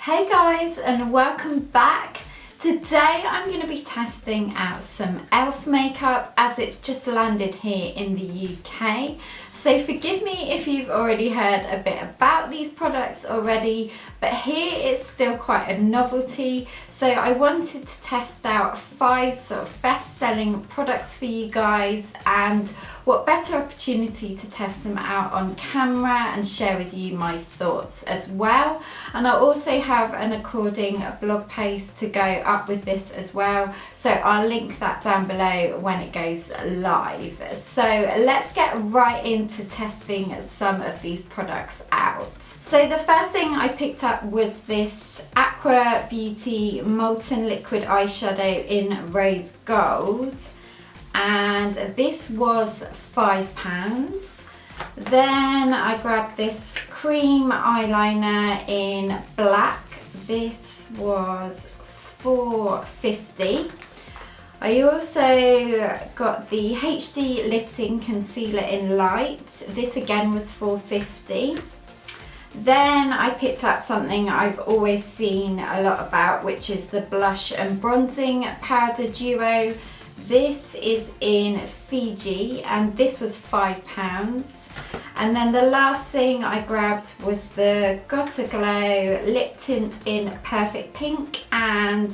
Hey guys, and welcome back. Today I'm going to be testing out some e.l.f. makeup as it's just landed here in the UK. So forgive me if you've already heard a bit about these products already, but here it's still quite a novelty. So I wanted to test out 5 sort of best-selling products for you guys, and what better opportunity to test them out on camera and share with you my thoughts as well. And I'll also have an according blog post to go up with this as well, so I'll link that down below when it goes live. So let's get right into testing some of these products out. So the first thing I picked up was this Aqua Beauty Molten Liquid Eyeshadow in Rose Gold, and this was £5. Then I grabbed this cream eyeliner in black. This was £4.50. I also got the HD Lifting Concealer in Light. This again was £4.50. Then I picked up something I've always seen a lot about, which is the blush and bronzing powder duo. This is in Fiji and this was £5. And then the last thing I grabbed was the Got a Glow lip tint in Perfect Pink, and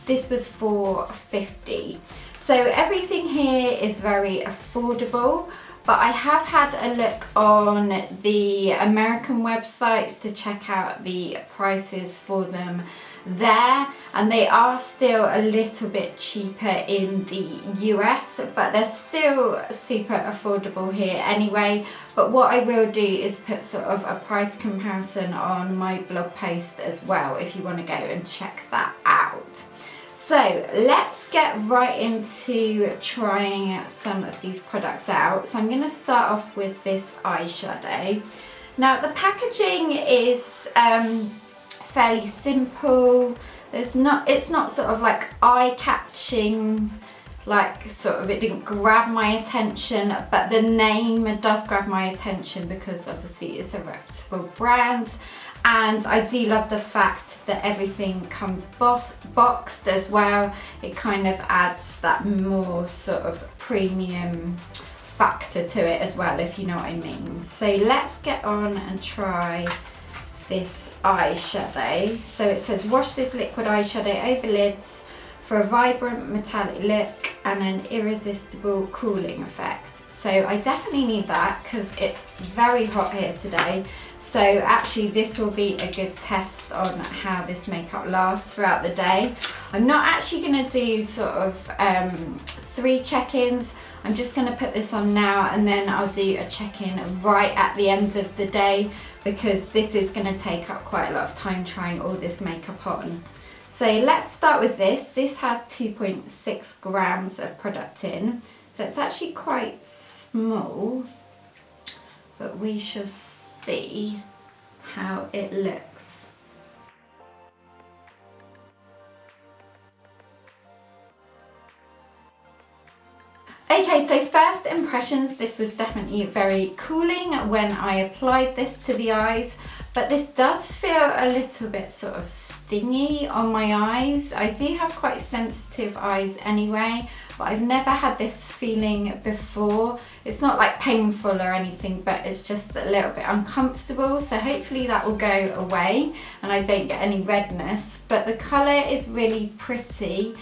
this was £4.50. So everything here is very affordable, but I have had a look on the American websites to check out the prices for them there, and they are still a little bit cheaper in the US, but they're still super affordable here anyway. But what I will do is put sort of a price comparison on my blog post as well if you want to go and check that out. So let's get right into trying some of these products out. So I'm going to start off with this eyeshadow. Now the packaging is fairly simple. It's not sort of like eye-catching, like sort of it didn't grab my attention, but the name does grab my attention because obviously it's a reputable brand. And I do love the fact that everything comes boxed as well. It kind of adds that more sort of premium factor to it as well, if you know what I mean. So let's get on and try this eyeshadow. So it says wash this liquid eyeshadow over lids for a vibrant metallic look and an irresistible cooling effect. So I definitely need that because it's very hot here today. So actually this will be a good test on how this makeup lasts throughout the day. I'm not actually going to do sort of 3 check-ins. I'm just going to put this on now and then I'll do a check-in right at the end of the day, because this is going to take up quite a lot of time trying all this makeup on. So let's start with this. This has 2.6 grams of product in, so it's actually quite small, but we shall see how it looks. Okay, so first impressions, this was definitely very cooling when I applied this to the eyes, but this does feel a little bit sort of stingy on my eyes. I do have quite sensitive eyes anyway, but I've never had this feeling before. It's not like painful or anything, but it's just a little bit uncomfortable. So hopefully that will go away and I don't get any redness, but the colour is really pretty.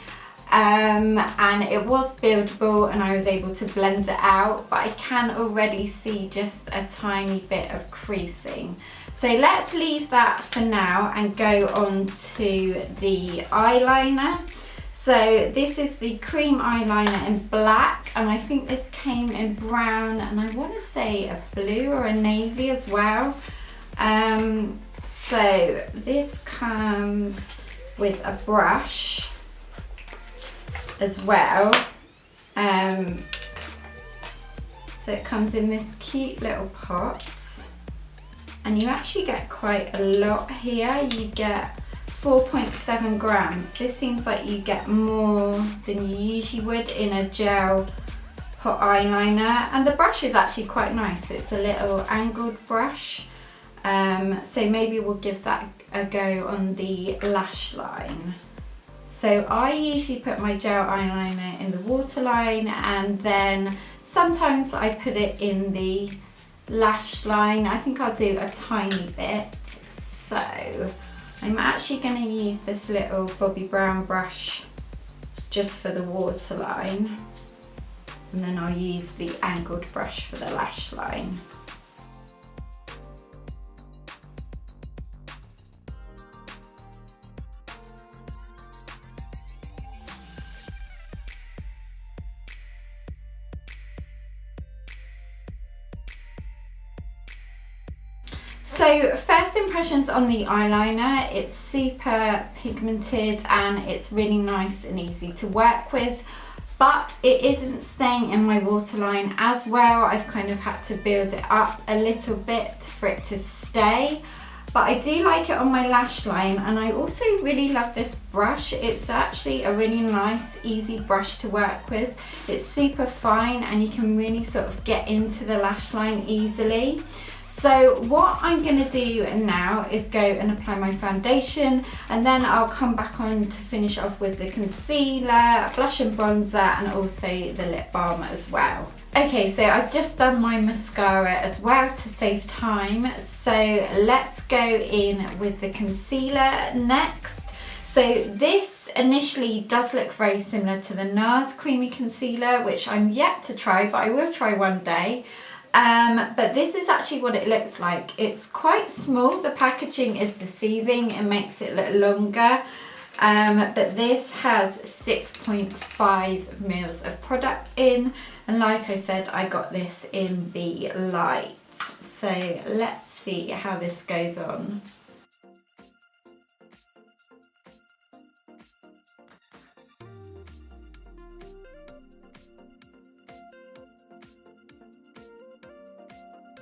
And it was buildable and I was able to blend it out, but I can already see just a tiny bit of creasing. So let's leave that for now and go on to the eyeliner. So this is the cream eyeliner in black, and I think this came in brown and I want to say a blue or a navy as well. So this comes with a brush as well. So it comes in this cute little pot, and you actually get quite a lot here. You get 4.7 grams. This seems like you get more than you usually would in a gel pot eyeliner, and the brush is actually quite nice. It's a little angled brush. So maybe we'll give that a go on the lash line. So I usually put my gel eyeliner in the waterline, and then sometimes I put it in the lash line. I think I'll do a tiny bit. So I'm actually going to use this little Bobbi Brown brush just for the waterline, and then I'll use the angled brush for the lash line. So first impressions on the eyeliner, it's super pigmented and it's really nice and easy to work with, but it isn't staying in my waterline as well. I've kind of had to build it up a little bit for it to stay, but I do like it on my lash line, and I also really love this brush. It's actually a really nice, easy brush to work with. It's super fine and you can really sort of get into the lash line easily. So what I'm going to do now is go and apply my foundation, and then I'll come back on to finish off with the concealer, blush and bronzer, and also the lip balm as well. Okay, so I've just done my mascara as well to save time. So let's go in with the concealer next. So this initially does look very similar to the NARS Creamy Concealer, which I'm yet to try, but I will try one day. But this is actually what it looks like. It's quite small. The packaging is deceiving. It makes it look longer. But this has 6.5 mils of product in. And like I said, I got this in the light. So let's see how this goes on.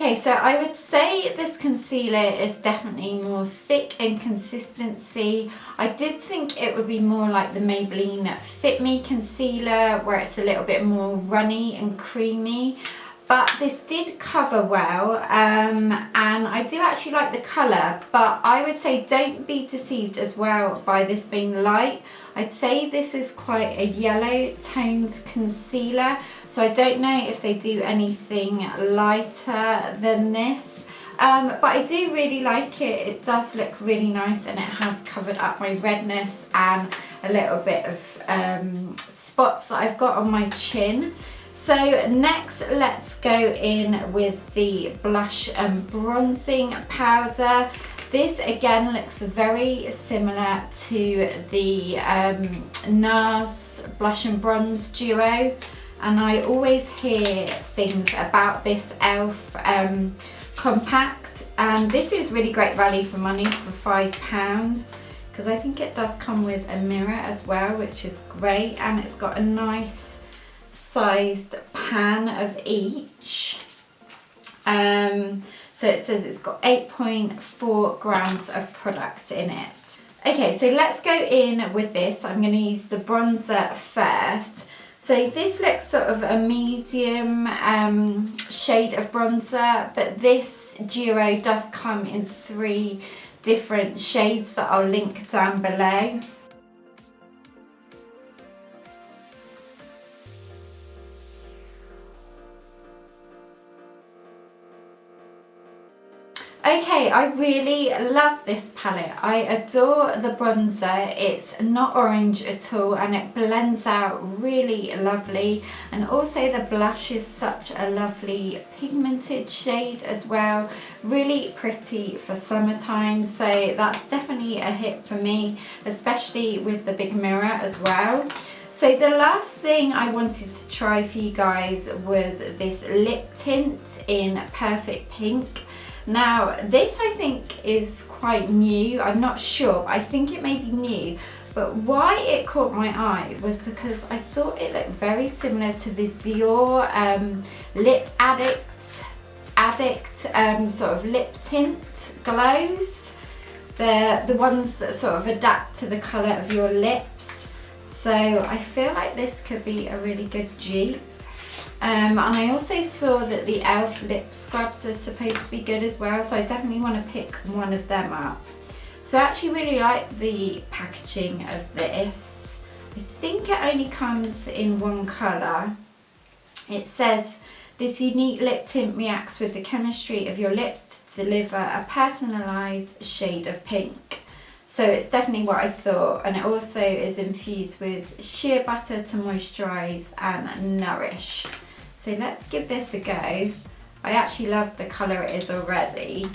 Okay, so I would say this concealer is definitely more thick in consistency. I did think it would be more like the Maybelline Fit Me concealer, where it's a little bit more runny and creamy. But this did cover well, and I do actually like the colour, but I would say don't be deceived as well by this being light. I'd say this is quite a yellow toned concealer, so I don't know if they do anything lighter than this. But I do really like it. It does look really nice, and it has covered up my redness and a little bit of spots that I've got on my chin. So next, let's go in with the blush and bronzing powder. This again looks very similar to the NARS Blush and Bronze Duo, and I always hear things about this e.l.f. compact, and this is really great value for money for £5, because I think it does come with a mirror as well, which is great, and it's got a nice sized pan of each. So it says it's got 8.4 grams of product in it. Okay, so let's go in with this. I'm going to use the bronzer first. So this looks sort of a medium shade of bronzer, but this duo does come in 3 different shades that I'll link down below. Okay, I really love this palette. I adore the bronzer. It's not orange at all, and it blends out really lovely. And also the blush is such a lovely pigmented shade as well. Really pretty for summertime, so that's definitely a hit for me, especially with the big mirror as well. So the last thing I wanted to try for you guys was this lip tint in Perfect Pink. Now this I think is quite new. I'm not sure, but I think it may be new. But why it caught my eye was because I thought it looked very similar to the Dior Lip Addict sort of lip tint glows. They're the ones that sort of adapt to the colour of your lips. So I feel like this could be a really good dupe. And I also saw that the e.l.f. lip scrubs are supposed to be good as well, so I definitely want to pick one of them up. So I actually really like the packaging of this. I think it only comes in one colour. It says, this unique lip tint reacts with the chemistry of your lips to deliver a personalised shade of pink. So it's definitely what I thought, and it also is infused with shea butter to moisturise and nourish. So let's give this a go. I actually love the colour it is already,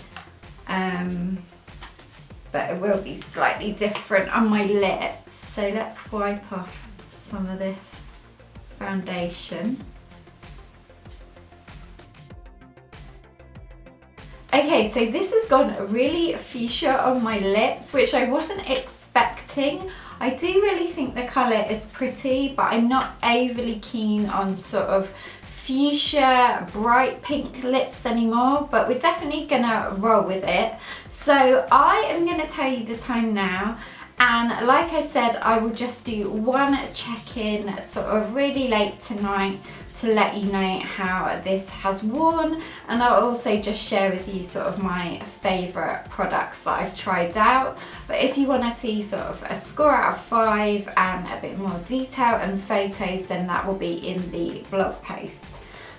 but it will be slightly different on my lips. So let's wipe off some of this foundation. Okay, so this has gone really fuchsia on my lips, which I wasn't expecting. I do really think the colour is pretty, but I'm not overly keen on sort of fuchsia bright pink lips anymore, but we're definitely gonna roll with it. So I am gonna tell you the time now, and like I said, I will just do one check-in sort of really late tonight to let you know how this has worn, and I'll also just share with you sort of my favourite products that I've tried out. But if you want to see sort of a score out of 5 and a bit more detail and photos, then that will be in the blog post.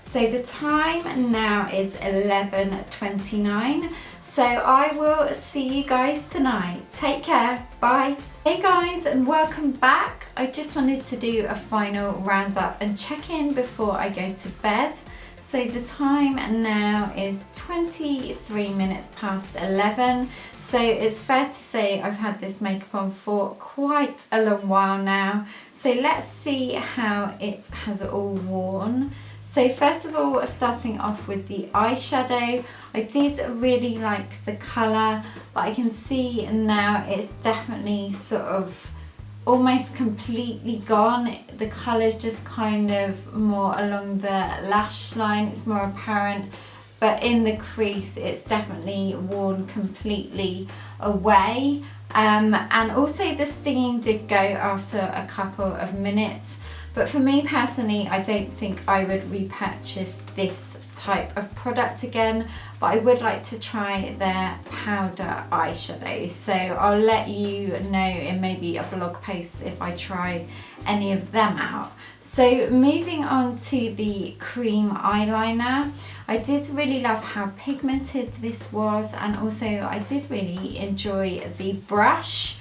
So the time now is 11:29. So I will see you guys tonight. Take care, bye. Hey guys, and welcome back. I just wanted to do a final roundup and check in before I go to bed. So the time now is 23 minutes past 11. So it's fair to say I've had this makeup on for quite a long while now. So let's see how it has all worn. So first of all, starting off with the eyeshadow, I did really like the colour, but I can see now it's definitely sort of almost completely gone. The colour's just kind of more along the lash line, it's more apparent, but in the crease it's definitely worn completely away. And also the stinging did go after a couple of minutes. But for me personally, I don't think I would repurchase this type of product again, but I would like to try their powder eyeshadow. So I'll let you know in maybe a blog post if I try any of them out. So moving on to the cream eyeliner, I did really love how pigmented this was, and also I did really enjoy the brush.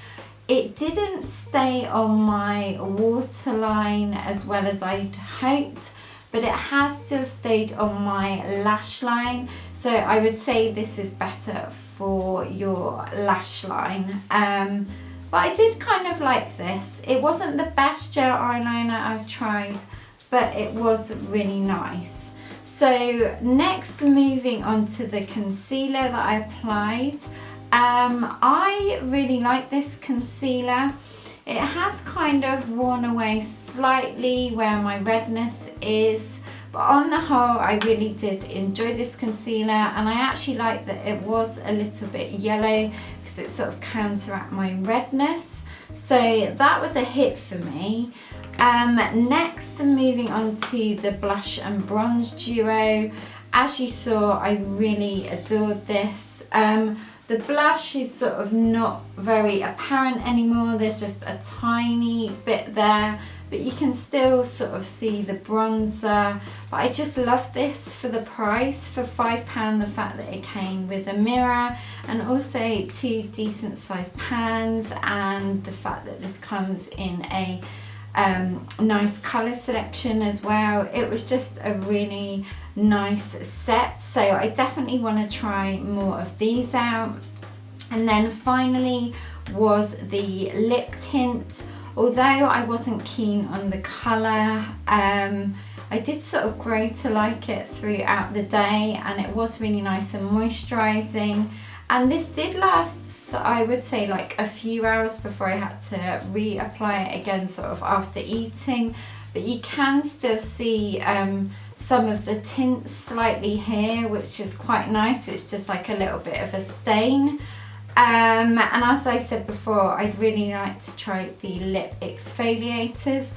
It didn't stay on my waterline as well as I'd hoped, but it has still stayed on my lash line. So I would say this is better for your lash line. But I did kind of like this. It wasn't the best gel eyeliner I've tried, but it was really nice. So next, moving on to the concealer that I applied. I really like this concealer. It has kind of worn away slightly where my redness is, but on the whole I really did enjoy this concealer, and I actually like that it was a little bit yellow because it sort of counteracted my redness. So that was a hit for me. Next, moving on to the blush and bronze duo. As you saw, I really adored this. The blush is sort of not very apparent anymore, there's just a tiny bit there, but you can still sort of see the bronzer. But I just love this for the price, for £5, the fact that it came with a mirror and also 2 decent sized pans, and the fact that this comes in a nice colour selection as well. It was just a really nice set, so I definitely want to try more of these out. And then finally was the lip tint. Although I wasn't keen on the colour, I did sort of grow to like it throughout the day, and it was really nice and moisturising. And this did last, I would say, like a few hours before I had to reapply it again sort of after eating. But you can still see some of the tint slightly here, which is quite nice. It's just like a little bit of a stain. And as I said before, I'd really like to try the lip exfoliators,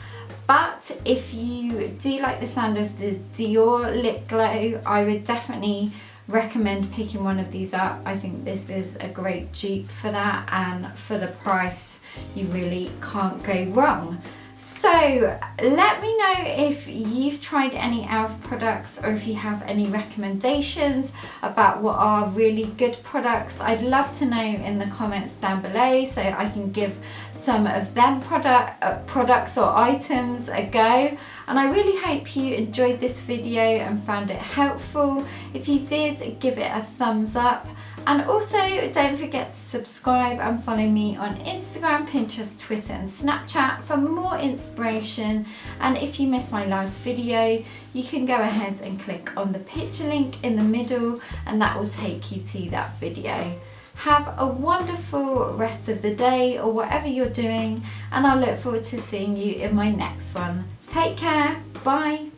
but But if you do like the sound of the Dior lip glow, I would definitely recommend picking one of these up. I think this is a great dupe for that, and for the price you really can't go wrong. So let me know if you've tried any e.l.f. products, or if you have any recommendations about what are really good products. I'd love to know in the comments down below so I can give some of them products or items a go. And I really hope you enjoyed this video and found it helpful. If you did, give it a thumbs up. And also don't forget to subscribe and follow me on Instagram, Pinterest, Twitter and Snapchat for more inspiration. And if you missed my last video, you can go ahead and click on the picture link in the middle and that will take you to that video. Have a wonderful rest of the day or whatever you're doing, and I'll look forward to seeing you in my next one. Take care, bye.